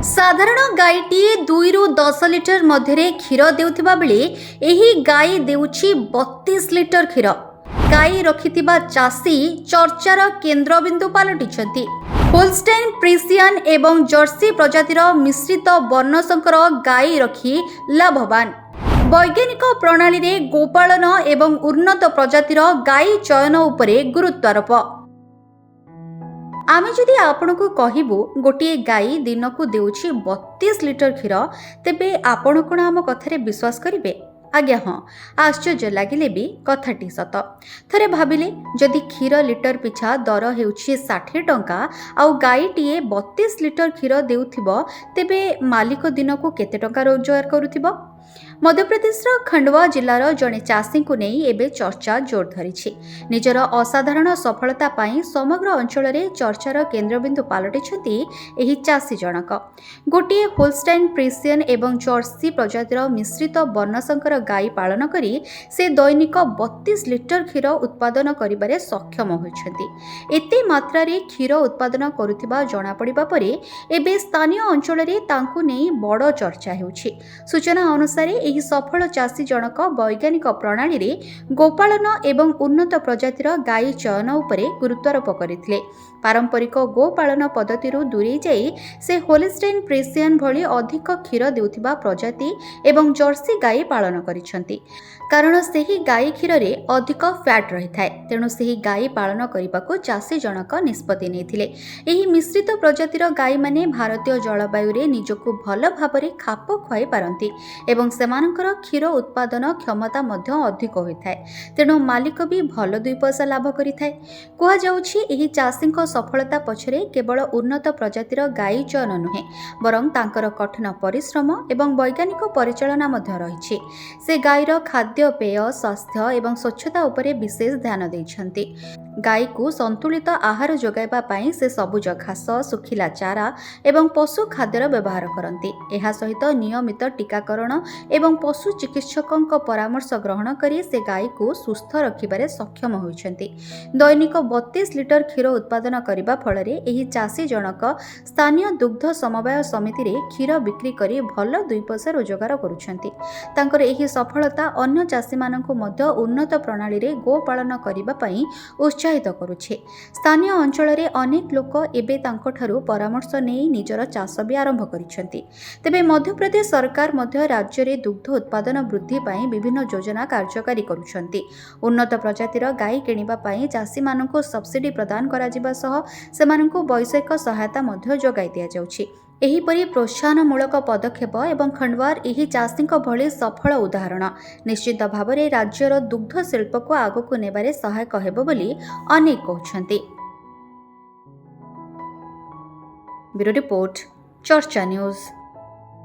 साधारण गाईटीए 2 ରୁ 10 लिटर मध्य क्षीर देउथिबा बेले एही गाई देउछि 32 लिटर क्षीर। गाई रखिथिबा चाषी चर्चार केन्द्रबिंदु पालटिछंती। होल्स्टाइन फ्रिसियन एवं जर्सी प्रजातिर मिश्रित वर्णसंकर गाई रखी लाभवान। वैज्ञानिक प्रणाली रे गोपालन एवं उन्नत प्रजातिर गाई चयन उपरे गुरुत्वारोप। आमे जदि आपनको कहिबु गोटे गाई दिन को देउछि 32 लिटर क्षीर तेबे आपण कोन आम कथारे विश्वास करिवे? आज्ञा हाँ, आश्चर्य लगिले भी कथाटी सत। थरे भाविले जदि क्षीर लिटर पिछा दर हेउछि 60 टंका आउ गाईटीए 32 लिटर क्षीर देउथिबो तेबे मालिक दिन को केते टंका रोजगार करुथिबो? मध्यप्रदेश खंडवा जिलार जड़े चाषी को नहीं एबे चर्चा जोर धरी। निजर असाधारण सफलता पाई समग्र अंचल में चर्चार केन्द्रबिंदु पालटिछंती एही चाषी जनक। गोटे होल्स्टाइन फ्रिसियन एवं जर्सी प्रजातिर मिश्रित वर्णसंकर गाई पालन करी से दैनिक 32 लिटर क्षीर उत्पादन करिबारे सक्षम होइछंती। एते मात्रा रे क्षीर उत्पादन करुथिबा जणा पड़िबा परे एबे स्थानीय अंचल में तांकु नेई बड़ चर्चा हेउछि। सूचना अनुसार एही सफल चाषी जनक वैज्ञानिक प्रणाली रे गोपालन एवं उन्नत प्रजातिर गाई चयन उपरे गुरुत्वारोप करथिले। पारंपरिक गोपालन पद्धति दूरे जाई से होल्स्टाइन फ्रिसियन भली अधिक क्षीर देउथिबा प्रजाति एवं जर्सी गाई पालन करिसंती। कारण सेही गाई क्षीर रे अधिक फैट रही थाए, तेणु सेही गाई पालन करने चाषी जनक निष्पत्ति नेथिले। एही मिश्रित प्रजातिर गाई माने भारतीय जलवायु रे निजको भल भाबरे खाप खुआई पारंती एवं सेमानकर क्षीर उत्पादन क्षमता मध्य अधिक होइथाए, तेणु मालिक भी भल 2 पैसा लाभ करिथाए। कुहा जाउछि एही चाषीक सफलता पछरे केवल उन्नत प्रजातिर गाई चयन नुहे बरं तांकर कठिन परिश्रम एवं वैज्ञानिक परिचालना मध्य रहिछि। से गाईर खाद्य पेय स्वास्थ्य एवं स्वच्छता उपरे विशेष ध्यान दैछंती। गाई को संतुलित आहार जोगाइबा पाई से सबुज घास सुखिला चारा एवं पशु खाद्यर व्यवहार करती। एहा सहित नियमित टीकाकरण एवं पशु चिकित्सक परामर्श ग्रहण करी से गाई को सुस्थ रखिबारे सक्षम होइछंती। दैनिक 32 लिटर क्षीर उत्पादन करबा फलरे एही चाषी जनक स्थानीय दुग्ध समवाय समिति रे क्षीर बिक्री करी भल 2 पैसा रोजगार करुछंती। तांकर एही सफलता अन्य चाषी माननकु मध्य उन्नत प्रणाली रे गोपालन करबा पई उत्साहित करुछे। स्थानीय अंचल रे अनेक लोक एबे तांको ठारू परामर्श नेई निजर चाष भी आरंभ करिसेंती। तेबे मध्य प्रदेश सरकार मध्य राज्य रे दुग्ध उत्पादन वृद्धि पाई विभिन्न योजना कार्यकारी करुछंती। उन्नत प्रजातिर गाई किनिबा पाई चाषी माननकु सब्सिडी प्रदान करा जिबा सह सेमाननकु वैषयिक सहायता मध्य जोगाई दिया जाउछि। एहीपरि प्रोत्साहनमूलक पदक्षेप एवं खंडवार एही चाषीक भली सफल उदाहरण निश्चित भाव में राज्यर दुग्ध शिल्प को आगक नेबारे सहायक हेबो बोली अनेक कहउछंती। ब्यूरो रिपोर्ट, चर्चा न्यूज।